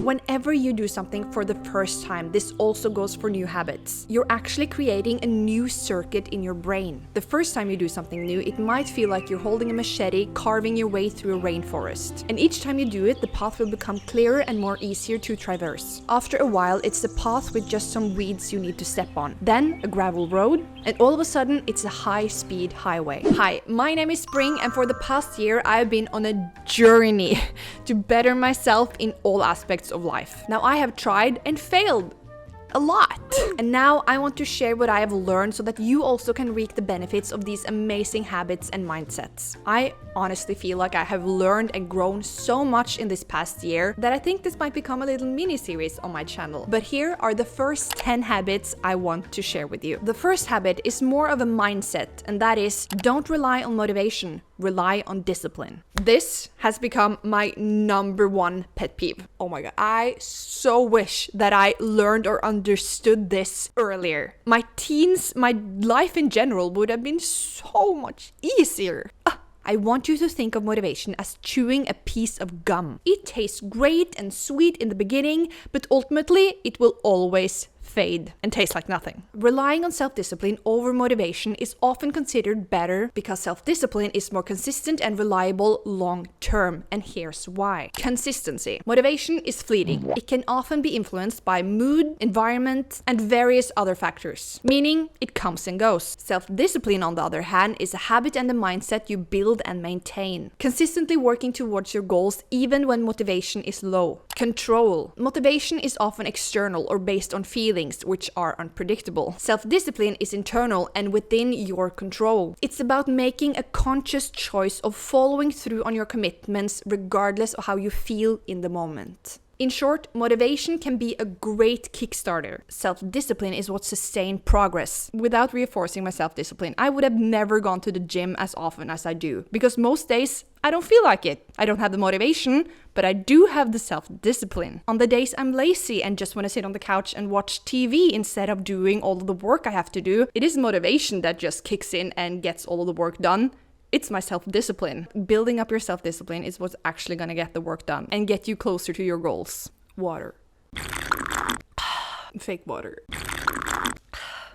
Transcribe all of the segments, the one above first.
Whenever you do something for the first time, this also goes for new habits. You're actually creating a new circuit in your brain. The first time you do something new, it might feel like you're holding a machete, carving your way through a rainforest. And each time you do it, the path will become clearer and more easier to traverse. After a while, it's the path with just some weeds you need to step on. Then a gravel road, and all of a sudden, it's a high-speed highway. Hi, my name is Spring, and for the past year, I've been on a journey to better myself in all aspects of life. Now, I have tried and failed a lot. And now I want to share what I have learned so that you also can reap the benefits of these amazing habits and mindsets. I honestly feel like I have learned and grown so much in this past year that I think this might become a little mini-series on my channel. But here are the first 10 habits I want to share with you. The first habit is more of a mindset, and that is don't rely on motivation, rely on discipline. This has become my #1 pet peeve. Oh my god, I so wish that I learned or understood this earlier. My teens, my life in general would have been so much easier. I want you to think of motivation as chewing a piece of gum. It tastes great and sweet in the beginning, but ultimately it will always fade and taste like nothing. Relying on self-discipline over motivation is often considered better because self-discipline is more consistent and reliable long-term, and here's why. Consistency. Motivation is fleeting. It can often be influenced by mood, environment, and various other factors, meaning it comes and goes. Self-discipline, on the other hand, is a habit and a mindset you build and maintain, consistently working towards your goals even when motivation is low. Control. Motivation is often external or based on feelings, which are unpredictable. Self-discipline is internal and within your control. It's about making a conscious choice of following through on your commitments regardless of how you feel in the moment. In short, motivation can be a great kickstarter. Self-discipline is what sustains progress. Without reinforcing my self-discipline, I would have never gone to the gym as often as I do, because most days I don't feel like it. I don't have the motivation, but I do have the self-discipline. On the days I'm lazy and just want to sit on the couch and watch TV instead of doing all of the work I have to do, it is motivation that just kicks in and gets all of the work done. It's my self-discipline. Building up your self-discipline is what's actually gonna get the work done and get you closer to your goals. Water. Fake water.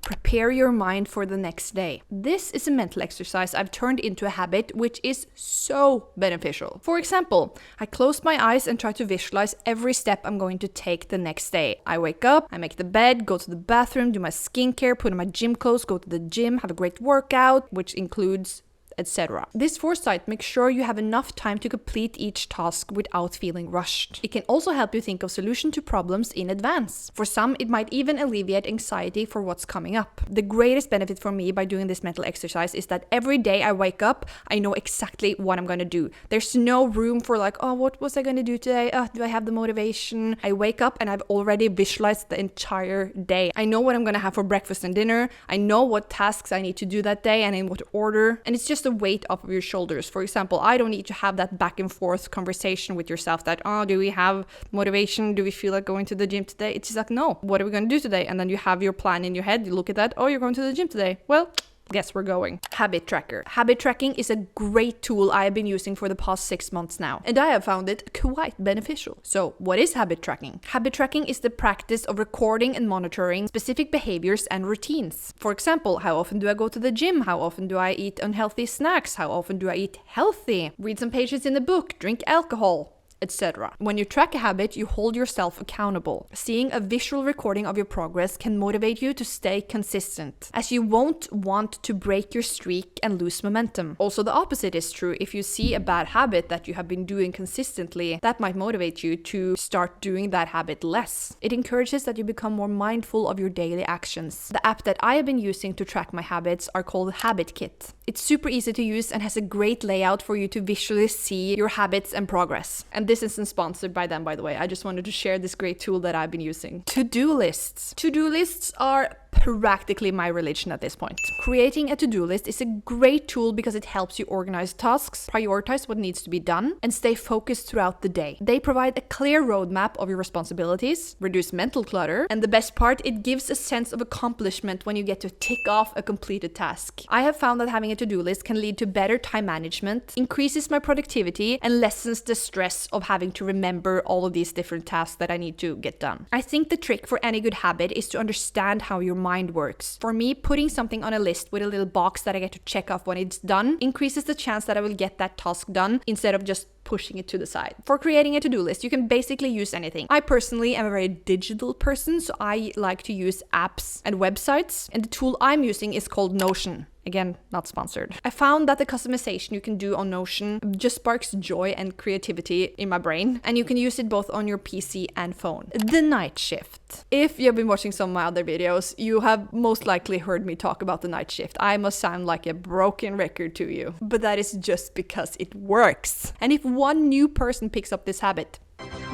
Prepare your mind for the next day. This is a mental exercise I've turned into a habit which is so beneficial. For example, I close my eyes and try to visualize every step I'm going to take the next day. I wake up, I make the bed, go to the bathroom, do my skincare, put on my gym clothes, go to the gym, have a great workout, which includes etc. This foresight makes sure you have enough time to complete each task without feeling rushed. It can also help you think of solutions to problems in advance. For some, it might even alleviate anxiety for what's coming up. The greatest benefit for me by doing this mental exercise is that every day I wake up, I know exactly what I'm going to do. There's no room for like, oh, what was I going to do today? Do I have the motivation? I wake up and I've already visualized the entire day. I know what I'm going to have for breakfast and dinner. I know what tasks I need to do that day and in what order. And it's just the weight off of your shoulders. For example, I don't need to have that back and forth conversation with yourself that, oh, do we have motivation? Do we feel like going to the gym today? It's just like, no, what are we going to do today? And then you have your plan in your head. You look at that. Oh, you're going to the gym today. Well, guess we're going. Habit tracker. Habit tracking is a great tool I have been using for the past 6 months now, and I have found it quite beneficial. So, what is habit tracking? Habit tracking is the practice of recording and monitoring specific behaviors and routines. For example, how often do I go to the gym? How often do I eat unhealthy snacks? How often do I eat healthy? Read some pages in a book, drink alcohol, etc. When you track a habit, you hold yourself accountable. Seeing a visual recording of your progress can motivate you to stay consistent, as you won't want to break your streak and lose momentum. Also, the opposite is true. If you see a bad habit that you have been doing consistently, that might motivate you to start doing that habit less. It encourages that you become more mindful of your daily actions. The app that I have been using to track my habits are called Habit Kit. It's super easy to use and has a great layout for you to visually see your habits and progress. And this isn't sponsored by them, by the way. I just wanted to share this great tool that I've been using. To-do lists. To-do lists are practically my religion at this point. Creating a to-do list is a great tool because it helps you organize tasks, prioritize what needs to be done, and stay focused throughout the day. They provide a clear roadmap of your responsibilities, reduce mental clutter, and the best part, it gives a sense of accomplishment when you get to tick off a completed task. I have found that having a to-do list can lead to better time management, increases my productivity, and lessens the stress of having to remember all of these different tasks that I need to get done. I think the trick for any good habit is to understand how your mind works. For me, putting something on a list with a little box that I get to check off when it's done increases the chance that I will get that task done instead of just pushing it to the side. For creating a to-do list, you can basically use anything. I personally am a very digital person, so I like to use apps and websites, and the tool I'm using is called Notion. Again, not sponsored. I found that the customization you can do on Notion just sparks joy and creativity in my brain, and you can use it both on your PC and phone. The night shift. If you've been watching some of my other videos, you have most likely heard me talk about the night shift. I must sound like a broken record to you, but that is just because it works. And if one new person picks up this habit,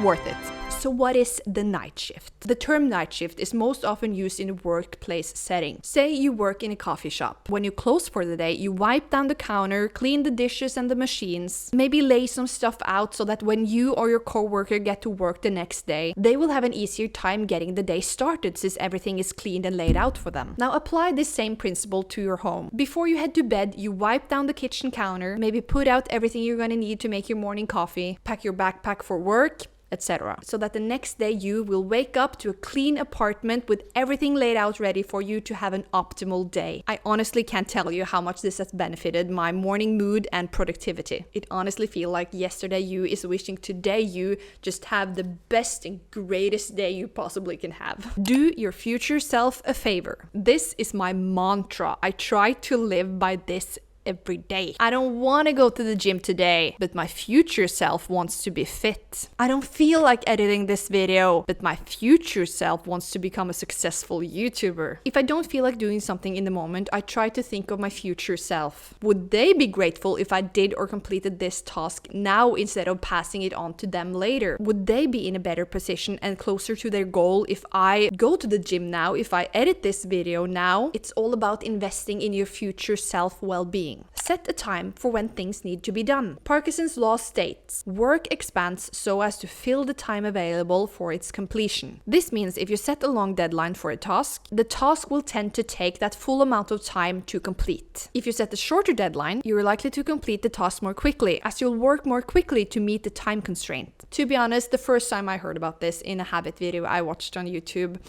worth it. So what is the night shift? The term night shift is most often used in a workplace setting. Say you work in a coffee shop. When you close for the day, you wipe down the counter, clean the dishes and the machines, maybe lay some stuff out so that when you or your coworker get to work the next day, they will have an easier time getting the day started since everything is cleaned and laid out for them. Now apply this same principle to your home. Before you head to bed, you wipe down the kitchen counter, maybe put out everything you're gonna need to make your morning coffee, pack your backpack for work, etc. So that the next day you will wake up to a clean apartment with everything laid out ready for you to have an optimal day. I honestly can't tell you how much this has benefited my morning mood and productivity. It honestly feels like yesterday you is wishing today you just have the best and greatest day you possibly can have. Do your future self a favor. This is my mantra. I try to live by this every day. I don't want to go to the gym today, but my future self wants to be fit. I don't feel like editing this video, but my future self wants to become a successful YouTuber. If I don't feel like doing something in the moment, I try to think of my future self. Would they be grateful if I did or completed this task now instead of passing it on to them later? Would they be in a better position and closer to their goal if I go to the gym now, if I edit this video now? It's all about investing in your future self well-being. Set a time for when things need to be done. Parkinson's law states, work expands so as to fill the time available for its completion. This means if you set a long deadline for a task, the task will tend to take that full amount of time to complete. If you set a shorter deadline, you're likely to complete the task more quickly, as you'll work more quickly to meet the time constraint. To be honest, the first time I heard about this in a habit video I watched on YouTube,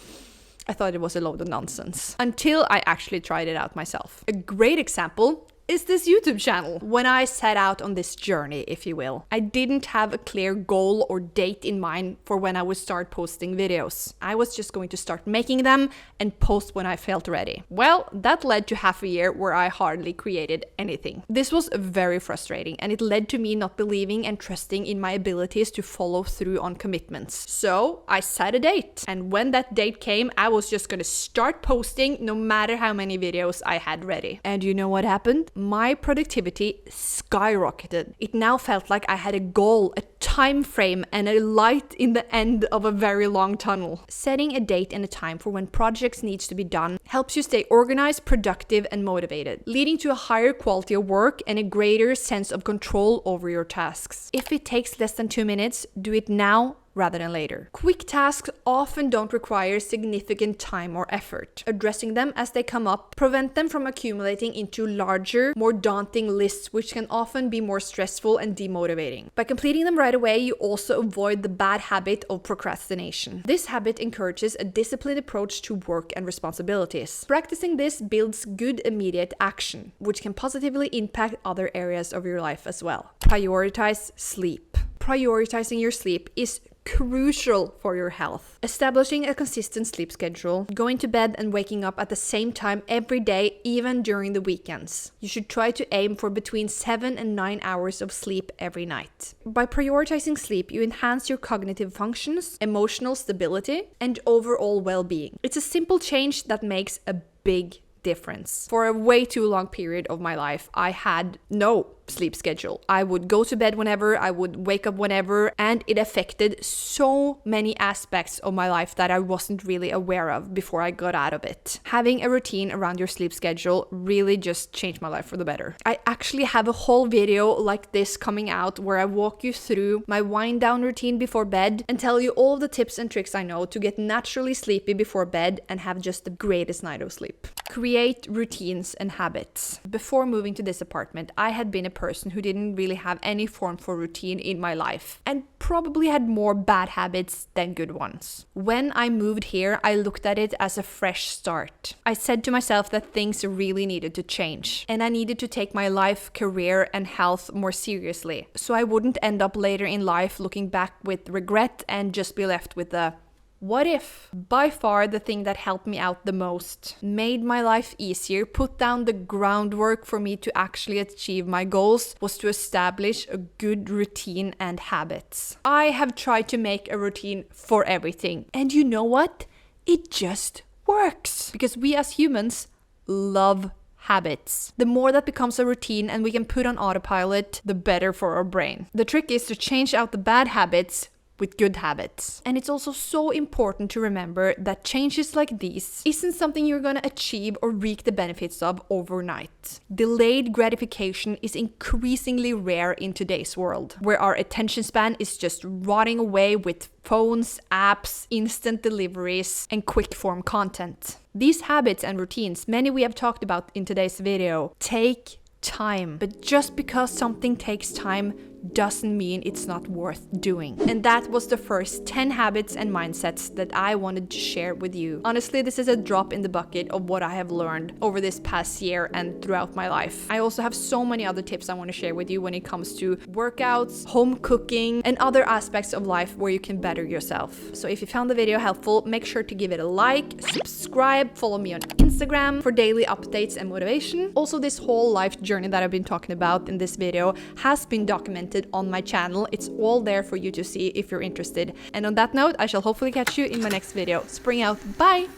I thought it was a load of nonsense, until I actually tried it out myself. A great example is this YouTube channel. When I set out on this journey, if you will, I didn't have a clear goal or date in mind for when I would start posting videos. I was just going to start making them and post when I felt ready. Well, that led to half a year where I hardly created anything. This was very frustrating, and it led to me not believing and trusting in my abilities to follow through on commitments. So I set a date, and when that date came, I was just gonna start posting no matter how many videos I had ready. And you know what happened? My productivity skyrocketed. It now felt like I had a goal, a time frame, and a light in the end of a very long tunnel. Setting a date and a time for when projects needs to be done helps you stay organized, productive, and motivated, leading to a higher quality of work and a greater sense of control over your tasks. If it takes less than 2 minutes, do it now rather than later. Quick tasks often don't require significant time or effort. Addressing them as they come up prevent them from accumulating into larger, more daunting lists, which can often be more stressful and demotivating. By completing them right away, you also avoid the bad habit of procrastination. This habit encourages a disciplined approach to work and responsibilities. Practicing this builds good immediate action, which can positively impact other areas of your life as well. Prioritize sleep. Prioritizing your sleep is crucial for your health. Establishing a consistent sleep schedule, going to bed and waking up at the same time every day, even during the weekends. You should try to aim for between 7 and 9 hours of sleep every night. By prioritizing sleep, you enhance your cognitive functions, emotional stability, and overall well-being. It's a simple change that makes a big difference. For a way too long period of my life, I had no sleep schedule. I would go to bed whenever, I would wake up whenever, and it affected so many aspects of my life that I wasn't really aware of before I got out of it. Having a routine around your sleep schedule really just changed my life for the better. I actually have a whole video like this coming out where I walk you through my wind down routine before bed and tell you all the tips and tricks I know to get naturally sleepy before bed and have just the greatest night of sleep. Create routines and habits. Before moving to this apartment, I had been a person who didn't really have any form for routine in my life and probably had more bad habits than good ones. When I moved here, I looked at it as a fresh start. I said to myself that things really needed to change and I needed to take my life, career, and health more seriously so I wouldn't end up later in life looking back with regret and just be left with the what if? By far the thing that helped me out the most, made my life easier, put down the groundwork for me to actually achieve my goals, was to establish a good routine and habits. I have tried to make a routine for everything. And you know what? It just works. Because we as humans love habits. The more that becomes a routine and we can put on autopilot, the better for our brain. The trick is to change out the bad habits with good habits. And it's also so important to remember that changes like these isn't something you're gonna achieve or reap the benefits of overnight. Delayed gratification is increasingly rare in today's world, where our attention span is just rotting away with phones, apps, instant deliveries, and quick form content. These habits and routines, many we have talked about in today's video, take time. But just because something takes time doesn't mean it's not worth doing. And that was the first 10 habits and mindsets that I wanted to share with you. Honestly, this is a drop in the bucket of what I have learned over this past year and throughout my life. I also have so many other tips I want to share with you when it comes to workouts, home cooking, and other aspects of life where you can better yourself. So if you found the video helpful, make sure to give it a like, subscribe, follow me on Instagram for daily updates and motivation. Also, this whole life journey that I've been talking about in this video has been documented on my channel. It's all there for you to see if you're interested. And on that note, I shall hopefully catch you in my next video. Spring out. Bye!